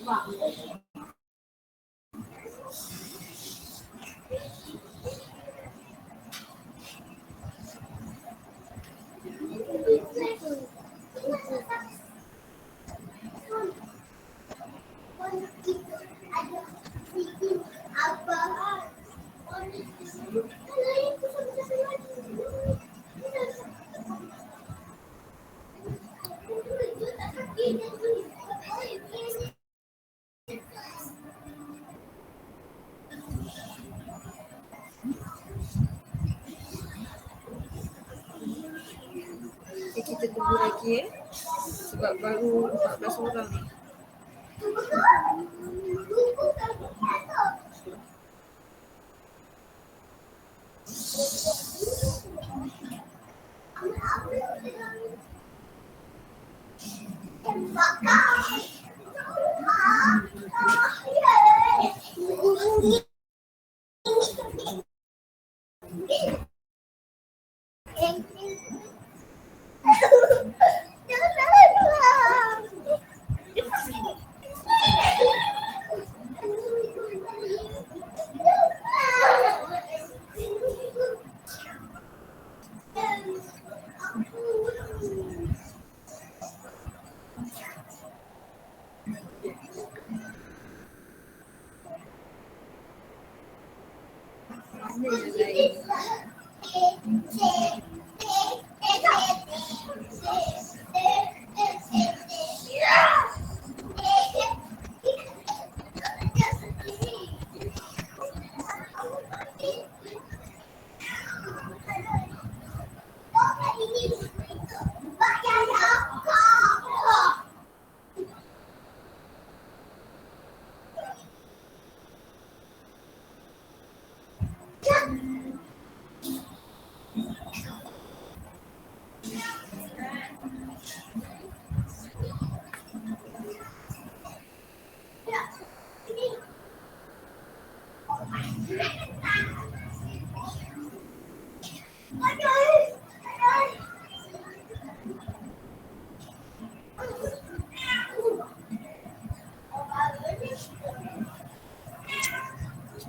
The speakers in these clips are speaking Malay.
Okay, kita tunggu lagi sebab baru 14 orang ni. Mana yang lain?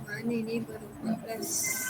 Mana ni baru 14.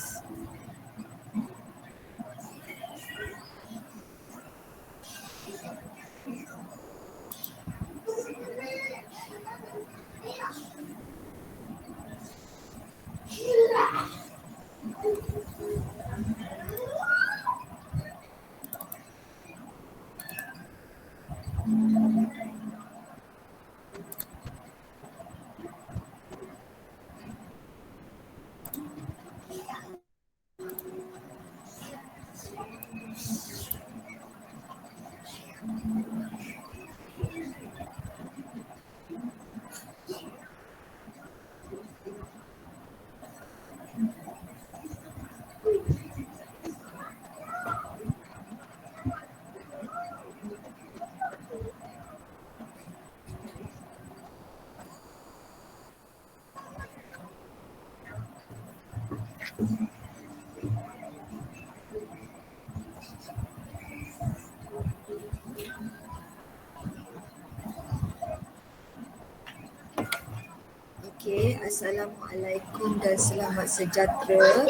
Okey, Assalamualaikum dan selamat sejahtera.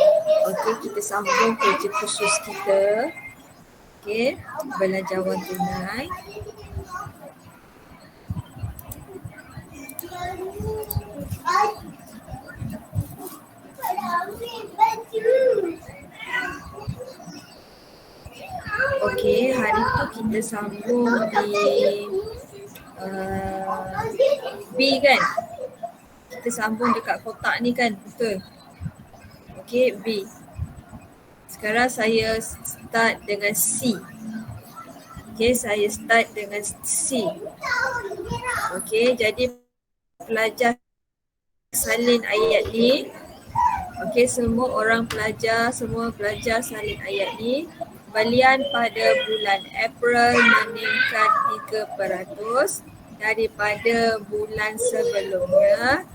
Okey, kita sambung kerja khusus kita. Okey, belanjawan tunai. Okey, hari tu kita sambung di B kan? Kita sambung dekat kotak ni kan, betul? Okey, B. Sekarang saya start dengan C. Okey, saya start dengan C. Okey, jadi pelajar salin ayat ni. Okey, semua pelajar salin ayat ni. Belian pada bulan April meningkat 3% daripada bulan sebelumnya,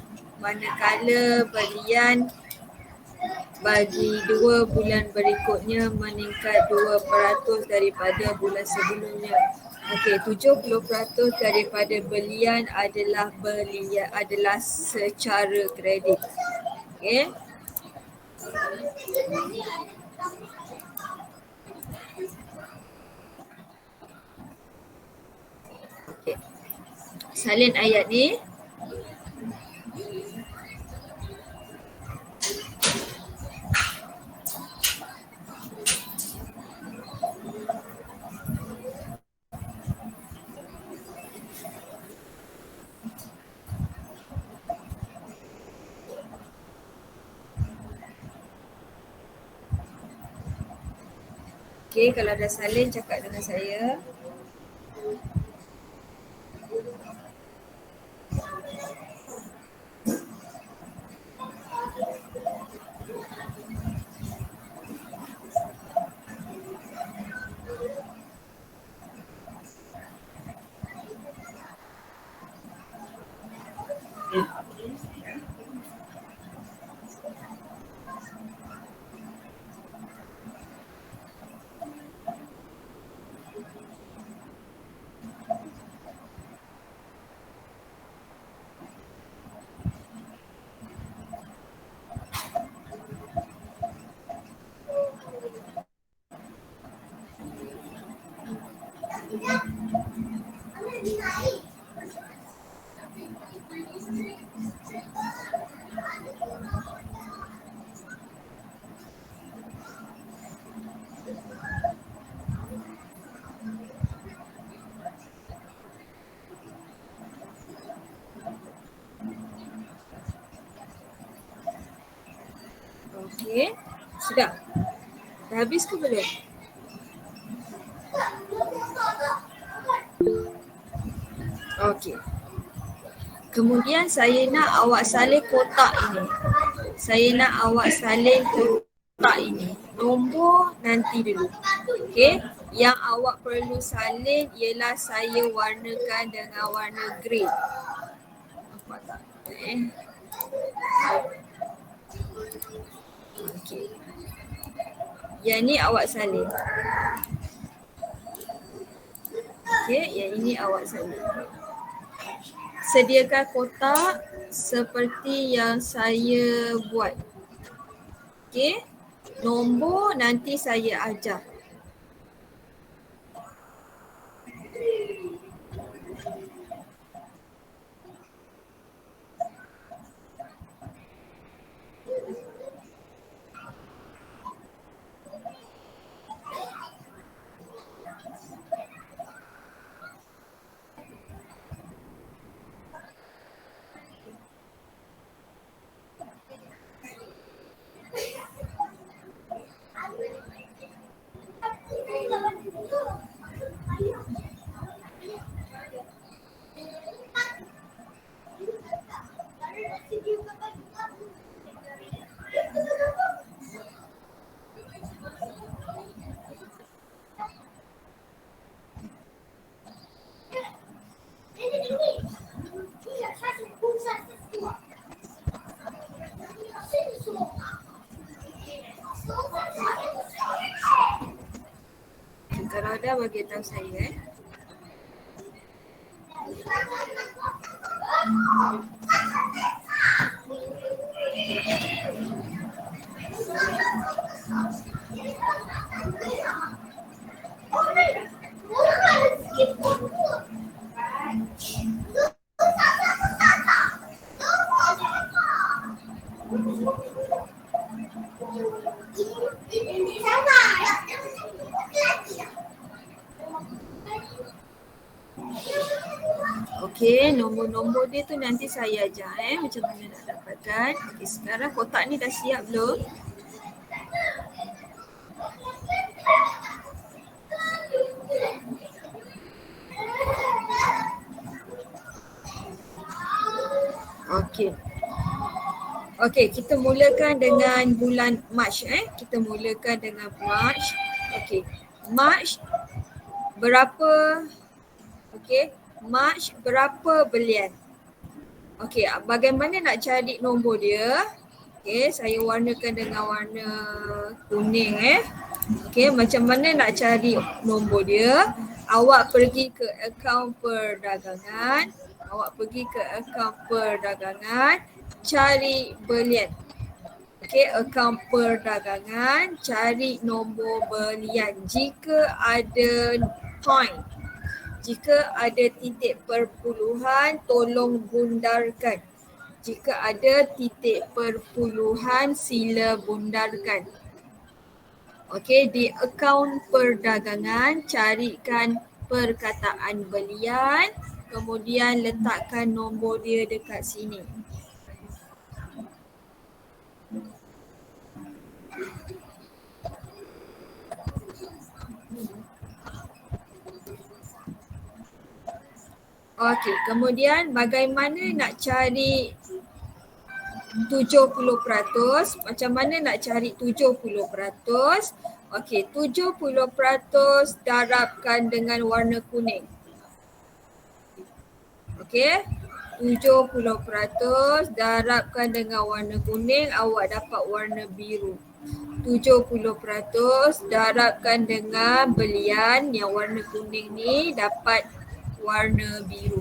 manakala belian bagi 2 bulan berikutnya meningkat 2% daripada bulan sebelumnya. Okey, 70% daripada belian adalah secara kredit. Okey. Okey. Salin ayat ni. Okey, kalau dah salin cakap dengan saya. Okey. Sudah? Dah habis ke belum? Okey. Kemudian saya nak awak salin kotak ini. Saya nak awak salin kotak ini. Nombor nanti dulu. Okey. Yang awak perlu salin ialah saya warnakan dengan warna green. Nampak tak? Okey. Yang ni awak salin. Okey, yang ini awak salin. Sediakan kotak seperti yang saya buat. Okey. Nombor nanti saya ajar. Kalau dah bagi tahu saya. Okey, nombor-nombor dia tu nanti saya ajar macam mana nak dapatkan. Okey, sekarang kotak ni dah siap belum? Okey. Okey, kita mulakan dengan bulan Mac Kita mulakan dengan Mac. Okey. Mac berapa? Okey. Mac berapa belian? Okey, bagaimana nak cari nombor dia? Okey, saya warnakan dengan warna kuning Okey, macam mana nak cari nombor dia? Awak pergi ke akaun perdagangan, cari belian. Okey, akaun perdagangan, cari nombor belian. Jika ada point, jika ada titik perpuluhan, tolong bundarkan. Jika ada titik perpuluhan, sila bundarkan. Okey, di akaun perdagangan, carikan perkataan belian, kemudian letakkan nombor dia dekat sini. Okey, kemudian bagaimana nak cari 70%? Macam mana nak cari 70%? Okey, 70% darabkan dengan warna kuning. Okey, 70% darabkan dengan warna kuning, awak dapat warna biru. 70% darabkan dengan belian yang warna kuning ni dapat warna biru.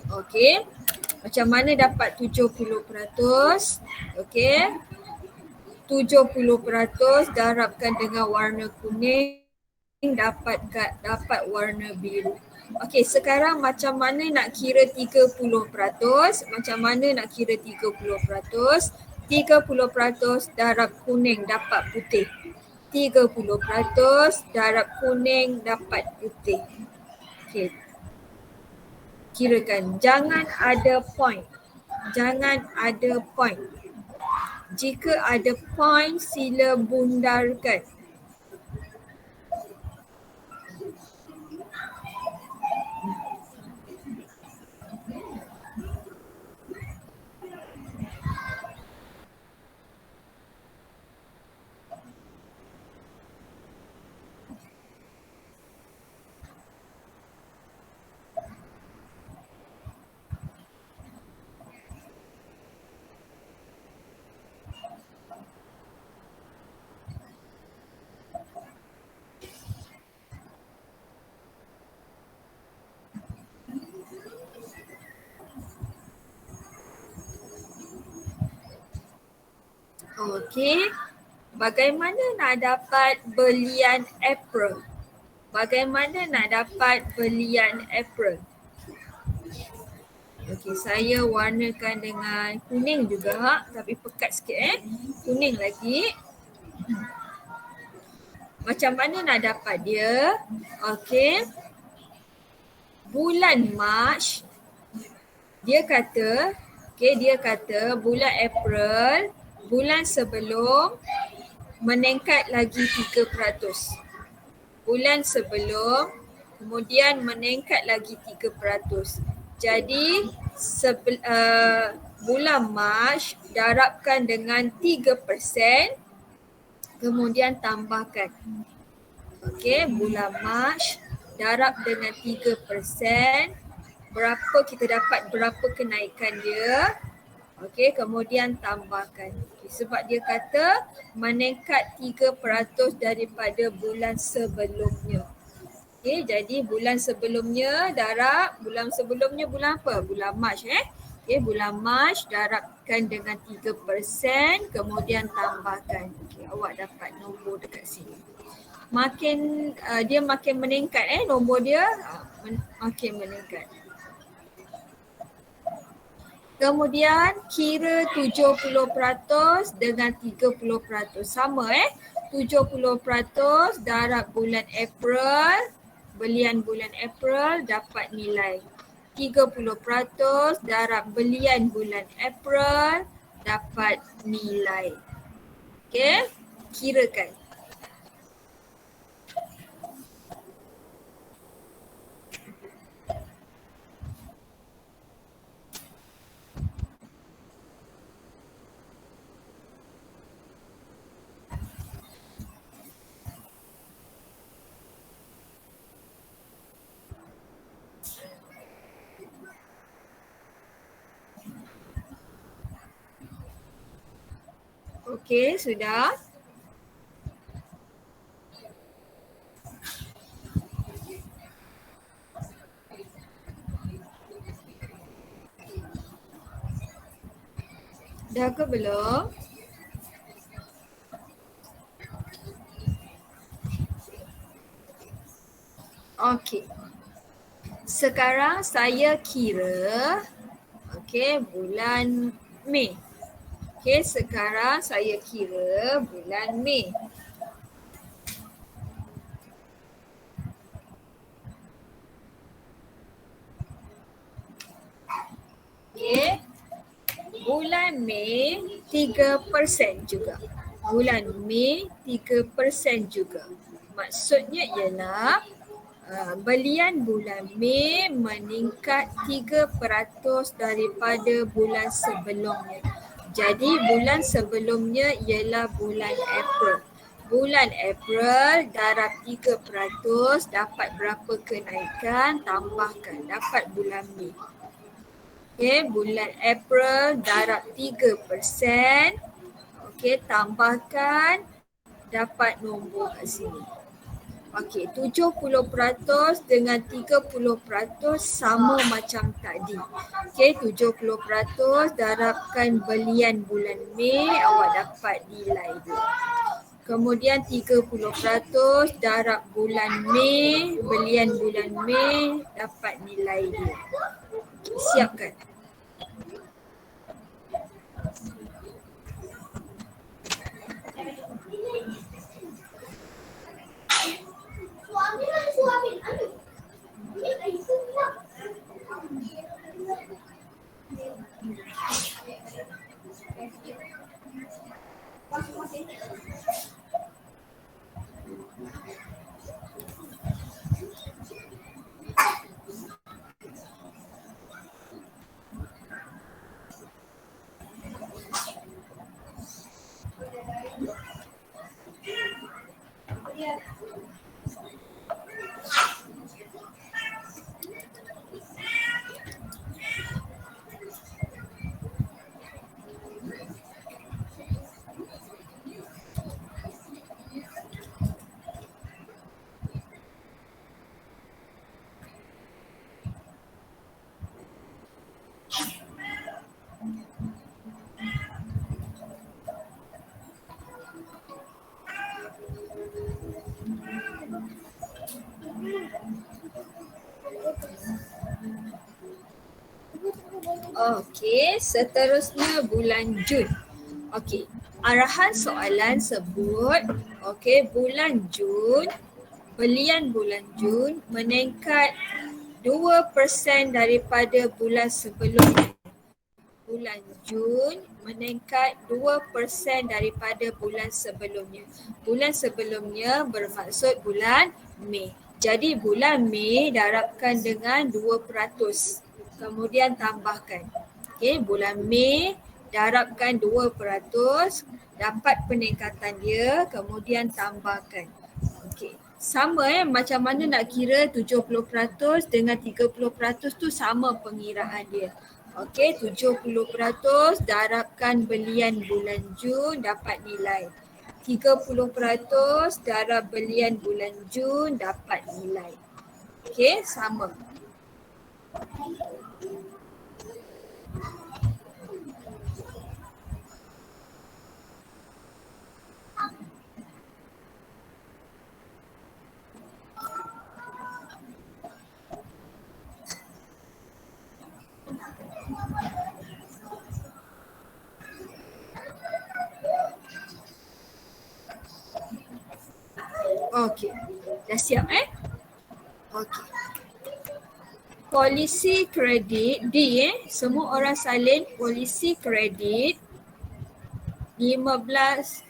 Okey, macam mana dapat 70%? Okey, 70% darabkan dengan warna kuning dapat warna biru. Okey, sekarang macam mana nak kira 30%? Macam mana nak kira 30%? 30% darab kuning dapat putih. 30% darab kuning dapat putih. Okey, kirakan. Jangan ada point. Jangan ada point. Jika ada point, sila bundarkan. Okey, bagaimana nak dapat belian April? Bagaimana nak dapat belian April? Okey, saya warnakan dengan kuning juga, tapi pekat sikit kuning lagi. Macam mana nak dapat dia? Okey, bulan Mac, dia kata bulan April, bulan sebelum meningkat lagi 3%. Bulan sebelum kemudian meningkat lagi 3%. Jadi bulan Mac darabkan dengan 3%, kemudian tambahkan. Okey, bulan Mac darab dengan 3%, berapa kita dapat, berapa kenaikan dia. Okey, kemudian tambahkan. Okay, sebab dia kata meningkat 3% daripada bulan sebelumnya. Okey, jadi bulan sebelumnya darab, bulan sebelumnya bulan apa? Bulan Mac Okey, bulan Mac darabkan dengan 3%, kemudian tambahkan. Okey, awak dapat nombor dekat sini. Makin dia makin meningkat nombor dia makin meningkat. Kemudian kira 70% dengan 30%. Sama 70% darab bulan April, belian bulan April dapat nilai. 30% darab belian bulan April dapat nilai. Okey, kirakan. Okey, sudah. Dah ke belum? Okey. Sekarang saya kira bulan Mei. Sekarang saya kira bulan Mei. Bulan Mei 3% juga. Bulan Mei 3% juga. Maksudnya ialah belian bulan Mei meningkat 3% daripada bulan sebelumnya. Jadi bulan sebelumnya ialah bulan April. Bulan April darab 3% dapat berapa kenaikan, tambahkan dapat bulan Mei. Bulan April darab 3%. Tambahkan dapat nombor kat sini. 70% dengan 30% sama macam tadi. 70% darabkan belian bulan Mei, awak dapat nilai dia. Kemudian 30% darab bulan Mei, belian bulan Mei, dapat nilai dia. Siapkan. Seterusnya bulan Jun. Arahan soalan sebut bulan Jun, belian bulan Jun meningkat 2% daripada bulan sebelumnya. Bulan Jun meningkat 2% daripada bulan sebelumnya. Bulan sebelumnya bermaksud bulan Mei. Jadi bulan Mei darabkan dengan 2%. Kemudian tambahkan. Bulan Mei darabkan 2%, dapat peningkatan dia, kemudian tambahkan. Sama macam mana nak kira 70% dengan 30% tu sama pengiraan dia. 70% darabkan belian bulan Jun dapat nilai. 30% darab belian bulan Jun dapat nilai. Sama. Dah siap polisi kredit D semua orang salin polisi kredit 15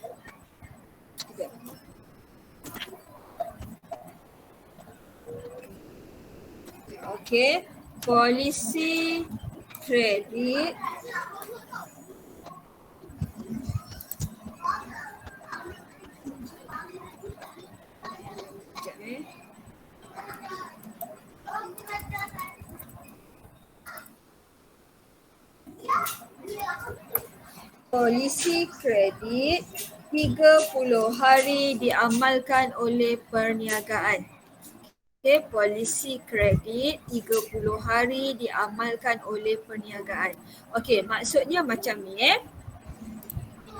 polisi kredit polisi kredit 30 hari diamalkan oleh perniagaan. Okay, polisi kredit 30 hari diamalkan oleh perniagaan. Okey, maksudnya macam ni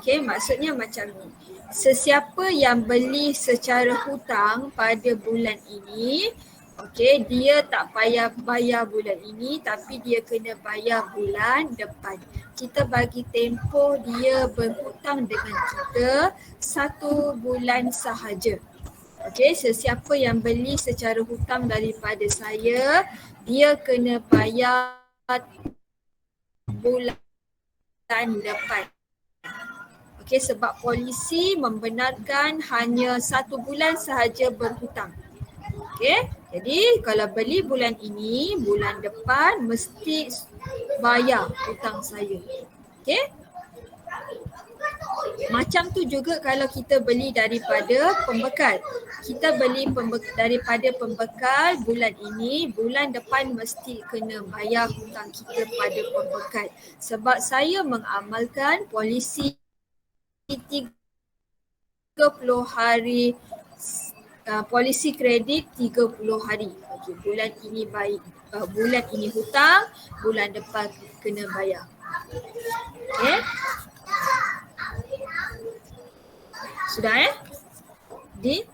Okey, maksudnya macam ni. Sesiapa yang beli secara hutang pada bulan ini, okey, dia tak payah bayar bulan ini tapi dia kena bayar bulan depan. Kita bagi tempoh dia berhutang dengan kita 1 bulan sahaja. Okey, sesiapa yang beli secara hutang daripada saya, dia kena bayar bulan depan. Okey, sebab polisi membenarkan hanya 1 bulan sahaja berhutang. Okey, jadi kalau beli bulan ini, bulan depan mesti bayar hutang saya. Okey? Macam tu juga kalau kita beli daripada pembekal. Kita beli daripada pembekal bulan ini, bulan depan mesti kena bayar hutang kita pada pembekal. Sebab saya mengamalkan polisi 30 hari, polisi kredit 30 hari. Okay, bulan ini bulan ini hutang, bulan depan kena bayar. Okay? Sudah Di?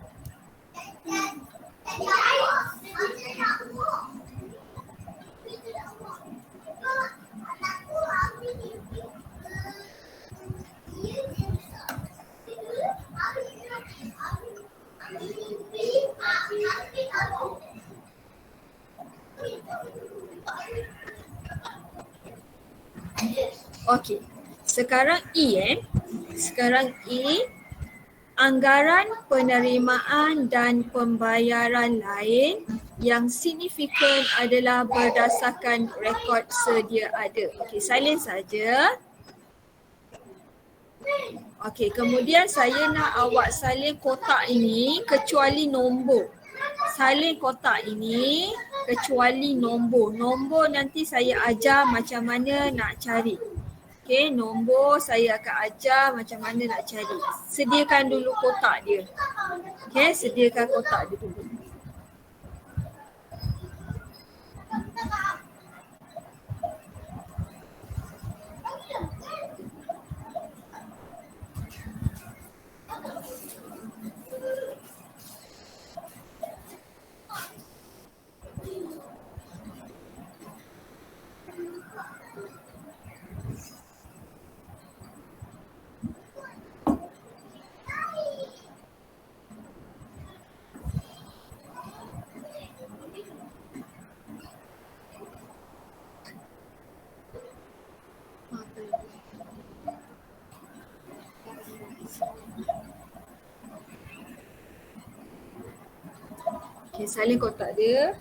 Okey. Sekarang Sekarang anggaran penerimaan dan pembayaran lain yang signifikan adalah berdasarkan rekod sedia ada. Okey, salin saja. Okey, kemudian saya nak awak salin kotak ini kecuali nombor. Salin kotak ini kecuali nombor. Nombor nanti saya ajar macam mana nak cari. Okey, nombor saya akan ajar macam mana nak cari. Sediakan dulu kotak dia. Okey, sediakan kotak dia dulu. Okey, salin kotak dia.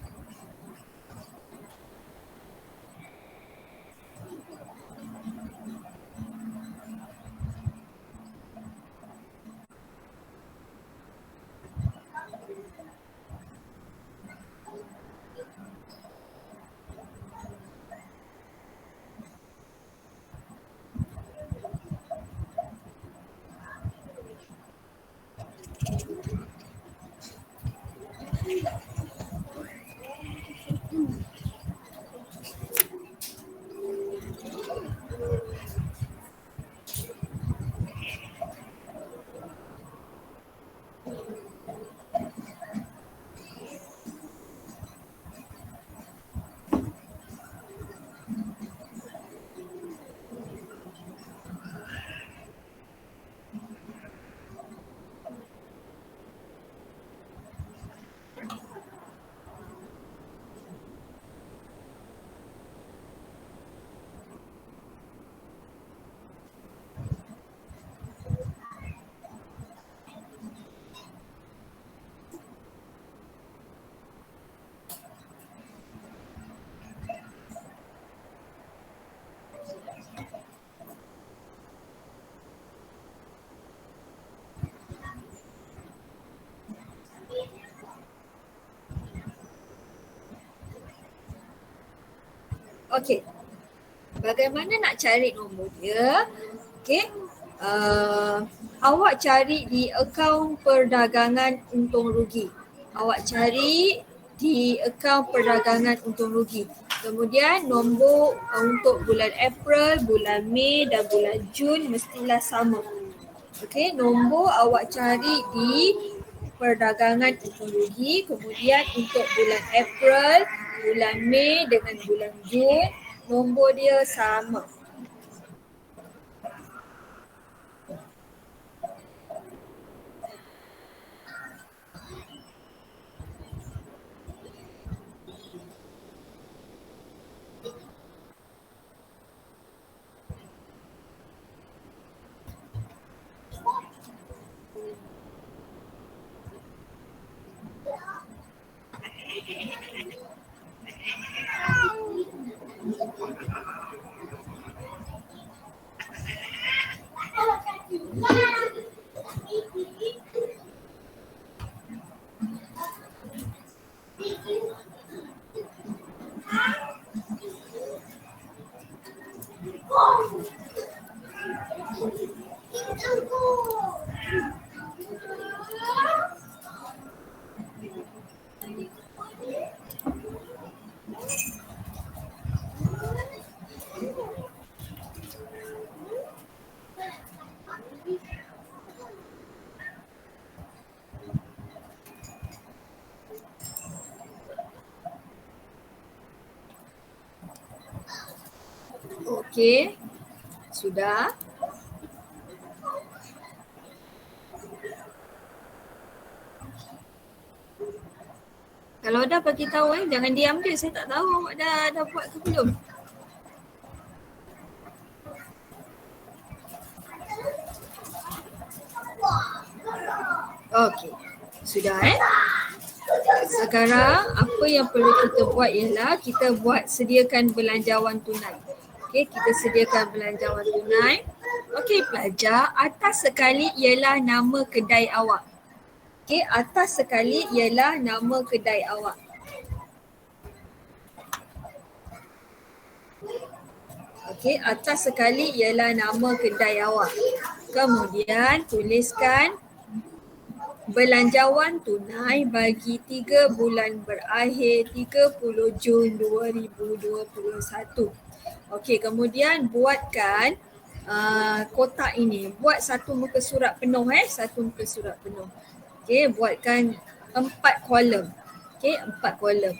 Okey. Bagaimana nak cari nombor dia? Okey. Awak cari di akaun perdagangan untung rugi. Awak cari di akaun perdagangan untung rugi. Kemudian nombor untuk bulan April, bulan Mei dan bulan Jun mestilah sama. Okey, nombor awak cari di perdagangan untung rugi. Kemudian untuk bulan April, bulan Mei dengan bulan Jun, nombor dia sama. Okey, sudah. Kalau dah bagi tahu jangan diam je. Saya tak tahu awak dah buat ke belum. Okey, sudah Sekarang apa yang perlu kita buat ialah kita buat sediakan belanjawan tunai. Okey, kita sediakan belanjawan tunai. Okey pelajar, atas sekali ialah nama kedai awak. Okey, atas sekali ialah nama kedai awak. Okey, atas sekali ialah nama kedai awak. Kemudian tuliskan belanjawan tunai bagi 3 bulan berakhir 30 Jun 2021. Okey, kemudian buatkan kotak ini. Buat satu muka surat penuh satu muka surat penuh. Okey, buatkan 4 kolom. Okey, 4 kolom.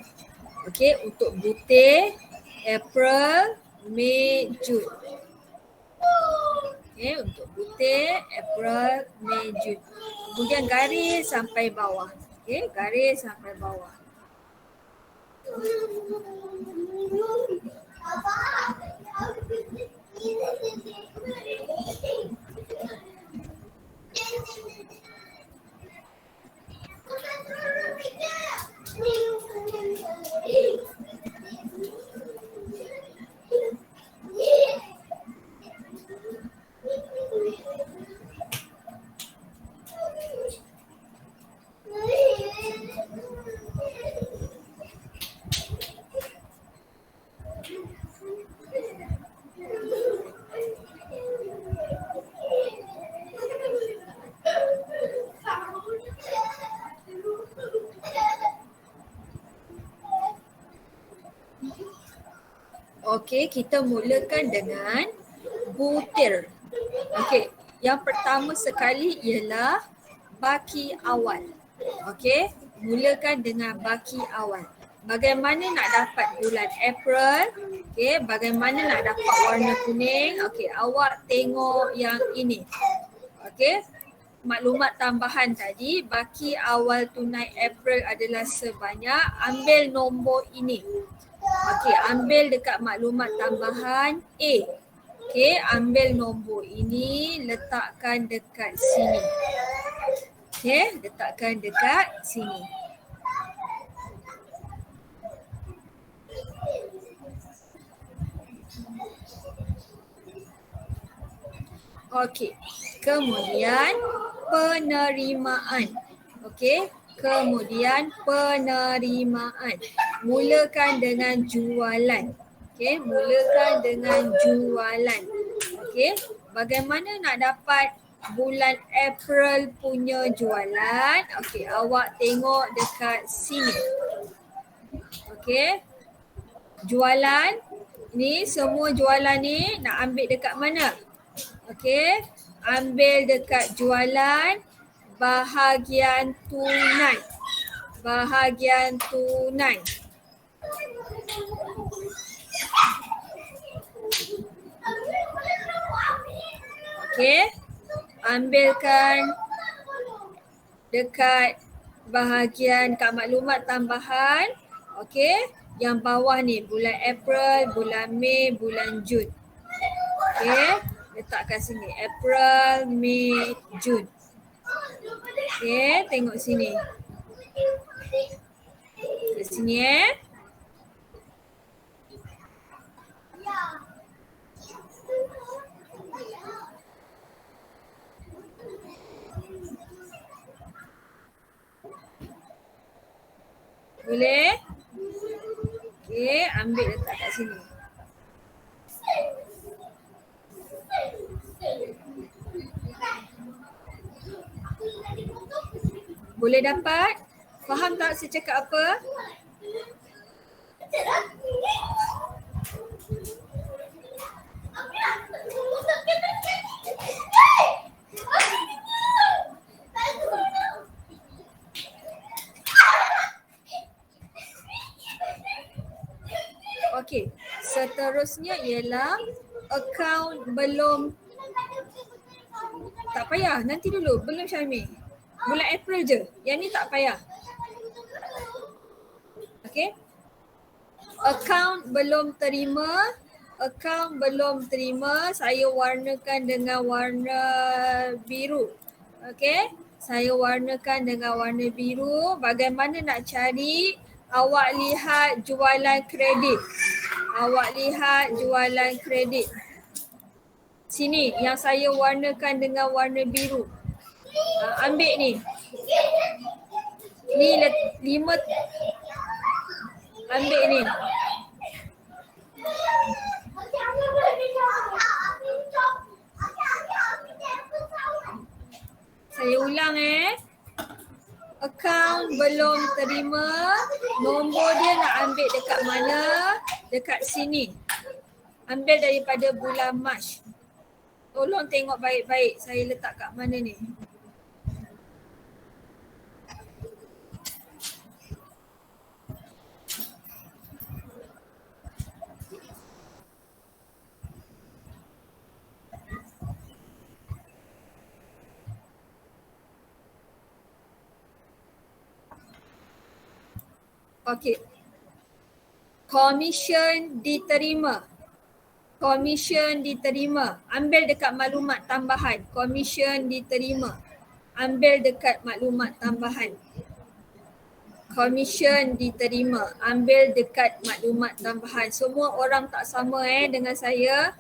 Okey, untuk butir April, Mei, Jun. Okey, untuk butir April, Mei, Jun. Kemudian garis sampai bawah. Okey, garis sampai bawah. Okey, kita mulakan dengan butir. Okey, yang pertama sekali ialah baki awal. Okey, mulakan dengan baki awal. Bagaimana nak dapat bulan April? Okey, bagaimana nak dapat warna kuning? Okey, awak tengok yang ini. Okey, maklumat tambahan tadi, baki awal tunai April adalah sebanyak, ambil nombor ini. Okey, ambil dekat maklumat tambahan A. Okey, ambil nombor ini, letakkan dekat sini. Okey, letakkan dekat sini. Okey, kemudian penerimaan. Okey, kemudian penerimaan. Mulakan dengan jualan. Okey, mulakan dengan jualan. Okey, Bagaimana nak dapat bulan April punya jualan? Okey, awak tengok dekat sini. Okey. Jualan ni, semua jualan ni nak ambil dekat mana? Okey. Ambil dekat jualan bahagian tunai. Bahagian tunai. Okey. Ambilkan dekat bahagian kat maklumat tambahan. Okey. Yang bawah ni bulan April, bulan Mei, bulan Jun. Okey. Letakkan sini. April, Mei, Jun. Okey. Tengok sini. Kat sini Boleh? Okey, ambil letak kat sini. Boleh dapat? Faham tak saya cakap apa? Okey, seterusnya ialah akaun belum. Tak payah, nanti dulu. Belum Syahmi. Bulan April je. Yang ni tak payah. Okey. Akaun belum terima. Akaun belum terima. Saya warnakan dengan warna biru. Okey. Saya warnakan dengan warna biru. Bagaimana nak cari? Awak lihat jualan kredit. Awak lihat jualan kredit. Sini yang saya warnakan dengan warna biru. Ambil ni. Ni 5. Ambil ni. Saya ulang akaun belum terima. Nombor dia nak ambil dekat mana? Dekat sini. Ambil daripada bulan Mac. Tolong tengok baik-baik saya letak kat mana ni. Okey. Komisen diterima. Komisen diterima. Ambil dekat maklumat tambahan. Komisen diterima. Ambil dekat maklumat tambahan. Komisen diterima. Ambil dekat maklumat tambahan. Semua orang tak sama dengan saya.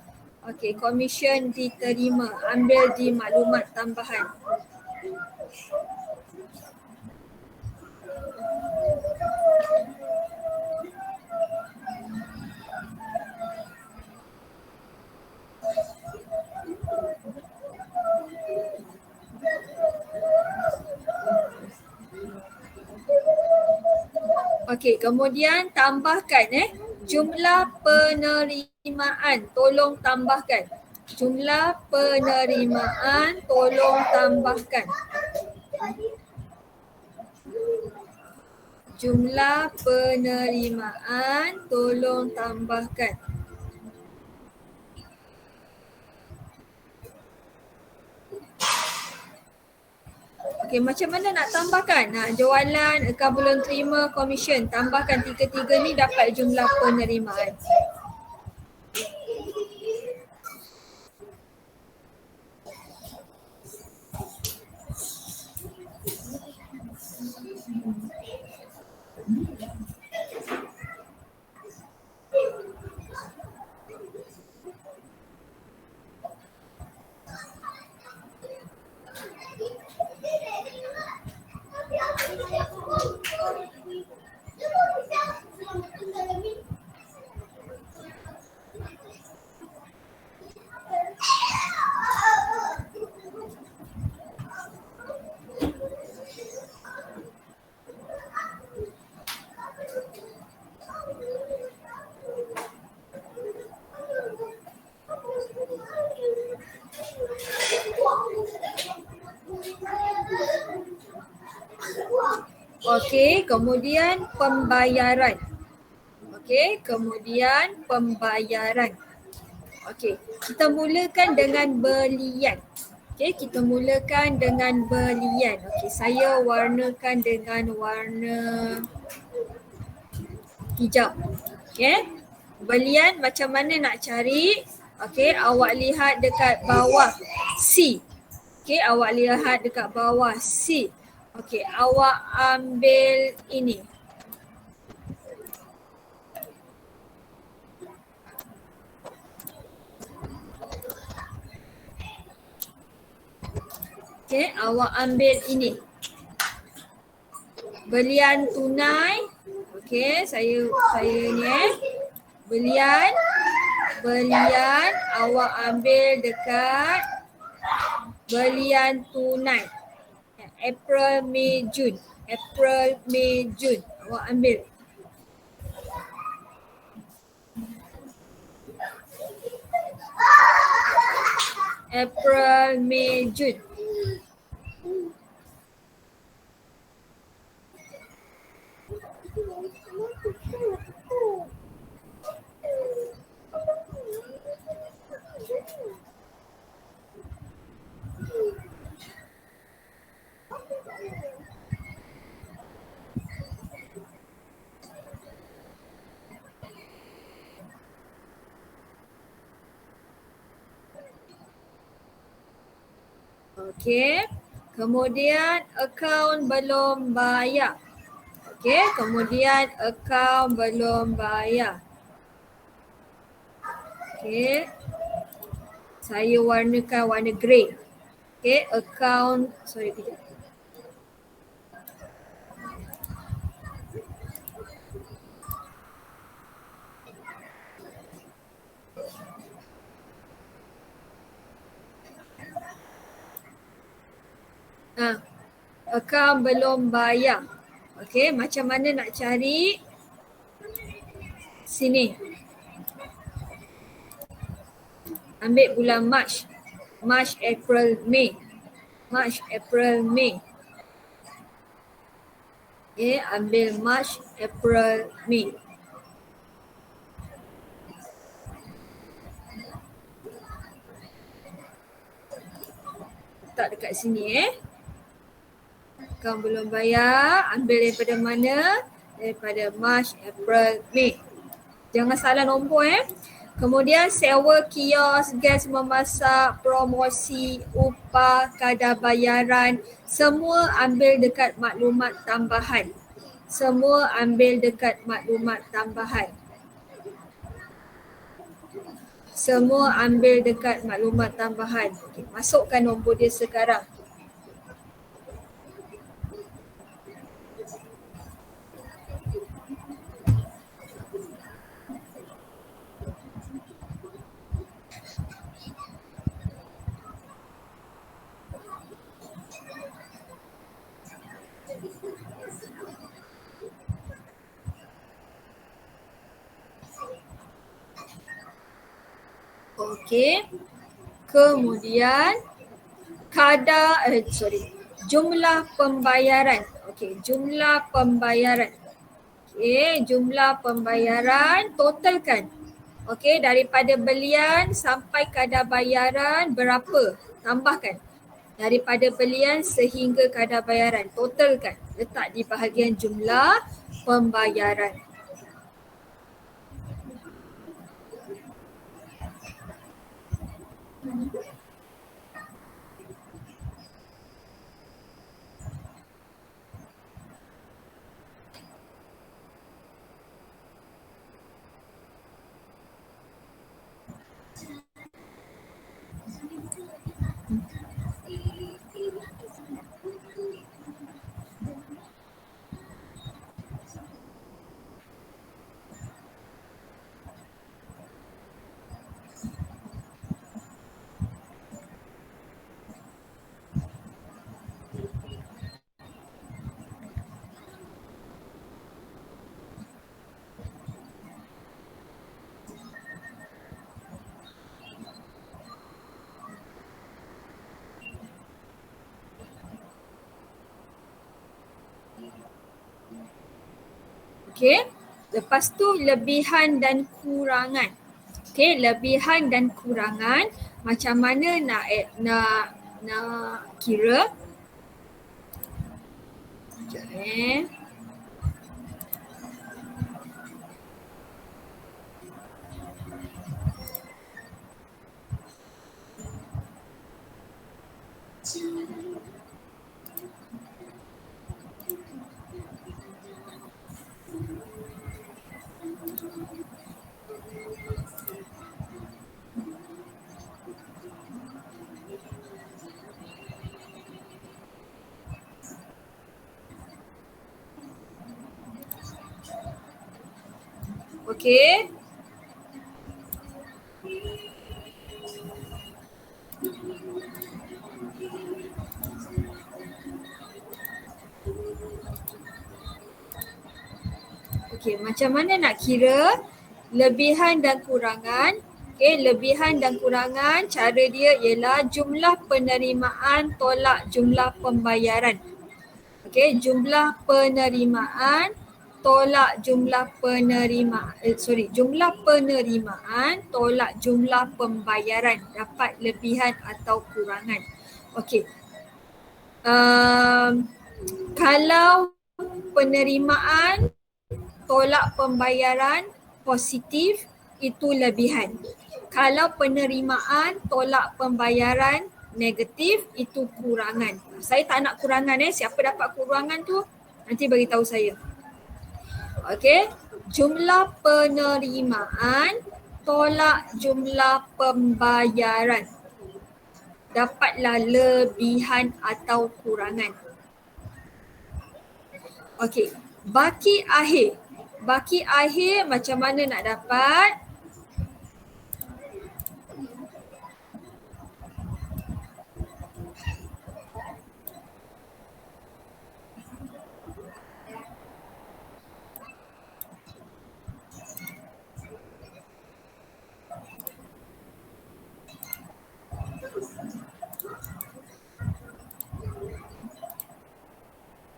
Okey, komisen diterima. Ambil di maklumat tambahan. Okey, kemudian tambahkan jumlah penerimaan. Tolong tambahkan. Jumlah penerimaan tolong tambahkan. Jumlah penerimaan tolong tambahkan. Okey, macam mana nak tambahkan? Jualan, akaun belum terima, komisen. Tambahkan tiga-tiga ni dapat jumlah penerimaan. Okey, kemudian pembayaran. Okey, kemudian pembayaran. Okey, kita mulakan dengan belian. Okey, kita mulakan dengan belian. Okey, saya warnakan dengan warna hijau. Okey, belian macam mana nak cari? Okey, awak lihat dekat bawah C. Okey, awak lihat dekat bawah C. Okey, awak ambil ini. Okey, awak ambil ini. Belian tunai. Okey, saya ni Belian awak ambil dekat belian tunai. April, May, Jun. April, May, Jun. Awak ambil. April, May, Jun. Okey. Kemudian akaun belum bayar. Okey, kemudian akaun belum bayar. Okey. Saya warnakan warna grey. Okey, akaun kejap. Akaun belum bayar. Okey, macam mana nak cari? Sini. Ambil bulan Mac. March, April, May. March, April, May. Okey, ambil March, April, May. Letak dekat sini Akaun belum bayar, ambil daripada mana? Daripada March, April, May. Jangan salah nombor Kemudian sewa kios, gas memasak, promosi, upah, kadar bayaran, semua ambil dekat maklumat tambahan. Semua ambil dekat maklumat tambahan. Semua ambil dekat maklumat tambahan. Okay, masukkan nombor dia sekarang. Okey. Kemudian jumlah pembayaran. Okey, jumlah pembayaran. Okey, jumlah pembayaran totalkan. Okey, daripada belian sampai kadar bayaran berapa? Tambahkan. Daripada belian sehingga kadar bayaran, totalkan. Letak di bahagian jumlah pembayaran. Okey. Lepas tu lebihan dan kurangan. Okey, lebihan dan kurangan macam mana nak kira? Sekejap Okey. Okey, macam mana nak kira lebihan dan kurangan? Okey, lebihan dan kurangan cara dia ialah jumlah penerimaan tolak jumlah pembayaran. Okey, jumlah penerimaan tolak jumlah jumlah penerimaan tolak jumlah pembayaran dapat lebihan atau kurangan. Okey. Kalau penerimaan tolak pembayaran positif, itu lebihan. Kalau penerimaan tolak pembayaran negatif, itu kurangan. Saya tak nak kurangan siapa dapat kurangan tu nanti bagi tahu saya. Okey, jumlah penerimaan tolak jumlah pembayaran dapatlah lebihan atau kurangan. Okey, baki akhir. Baki akhir macam mana nak dapat?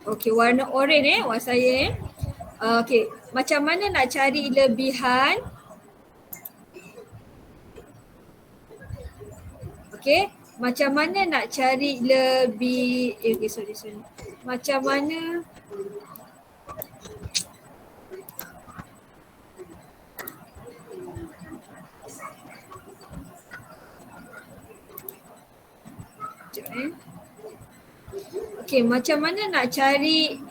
Okey, warna oranye warna saya okey, macam mana nak cari lebihan? Okey, macam mana nak cari lebih sorry. Macam mana Okey, macam mana nak cari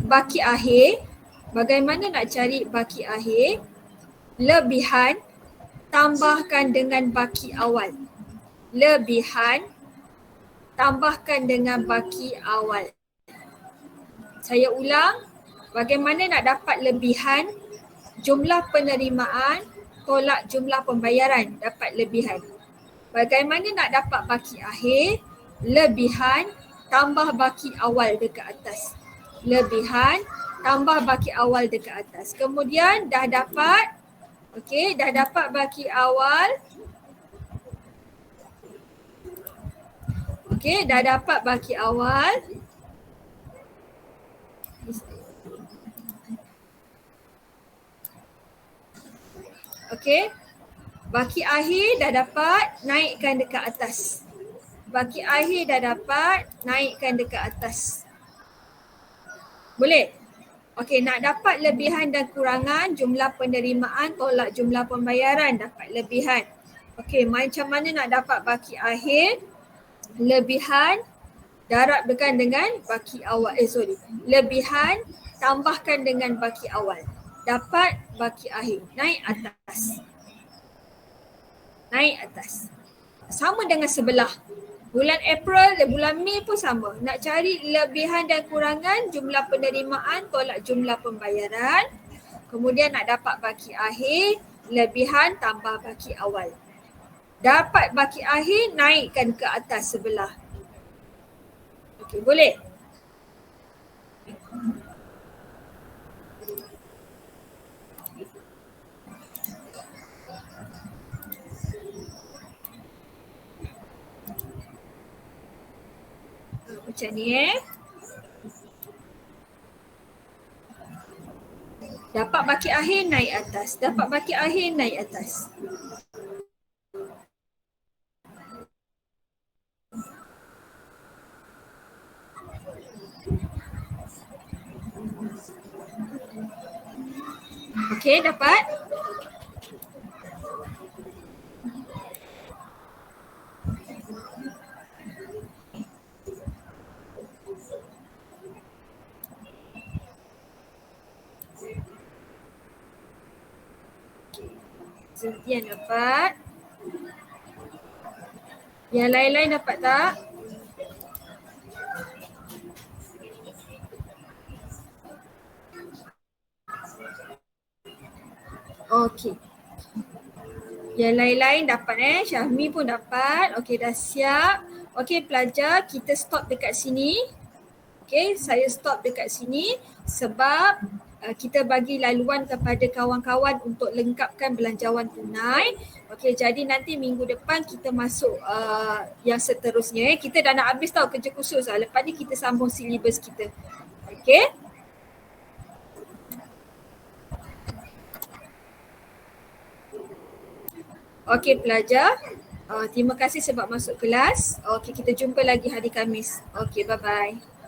baki akhir? Bagaimana nak cari baki akhir? Lebihan tambahkan dengan baki awal. Lebihan tambahkan dengan baki awal. Saya ulang, bagaimana nak dapat lebihan? Jumlah penerimaan tolak jumlah pembayaran dapat lebihan. Bagaimana nak dapat baki akhir? Lebihan tambah baki awal dekat atas. Lebihan tambah baki awal dekat atas. Kemudian dah dapat, okey, dah dapat baki awal. Okey, dah dapat baki awal. Okey, baki akhir dah dapat, naikkan dekat atas. Baki akhir dah dapat, naikkan dekat atas. Boleh? Okey, nak dapat lebihan dan kurangan, jumlah penerimaan tolak jumlah pembayaran dapat lebihan. Okey, macam mana nak dapat baki akhir? Lebihan darabkan dengan baki awal. Lebihan tambahkan dengan baki awal. Dapat baki akhir. Naik atas. Naik atas. Sama dengan sebelah. Bulan April dan bulan Mei pun sama. Nak cari lebihan dan kurangan jumlah penerimaan tolak jumlah pembayaran. Kemudian nak dapat baki akhir, lebihan tambah baki awal. Dapat baki akhir, naikkan ke atas sebelah. Okey, boleh? Macam ni Dapat baki akhir naik atas. Dapat baki akhir naik atas. Okey, dapat? Zulfian dapat. Yang lain-lain dapat tak? Okey. Yang lain-lain dapat Syahmi pun dapat. Okey, dah siap. Okey pelajar, kita stop dekat sini. Okey, saya stop dekat sini sebab kita bagi laluan kepada kawan-kawan untuk lengkapkan belanjawan tunai. Okey, jadi nanti minggu depan kita masuk yang seterusnya. Kita dah nak habis tau kerja khusus. Lepas ni kita sambung silibus kita. Okey. Okey pelajar, terima kasih sebab masuk kelas. Okey, kita jumpa lagi hari Khamis. Okey, bye-bye.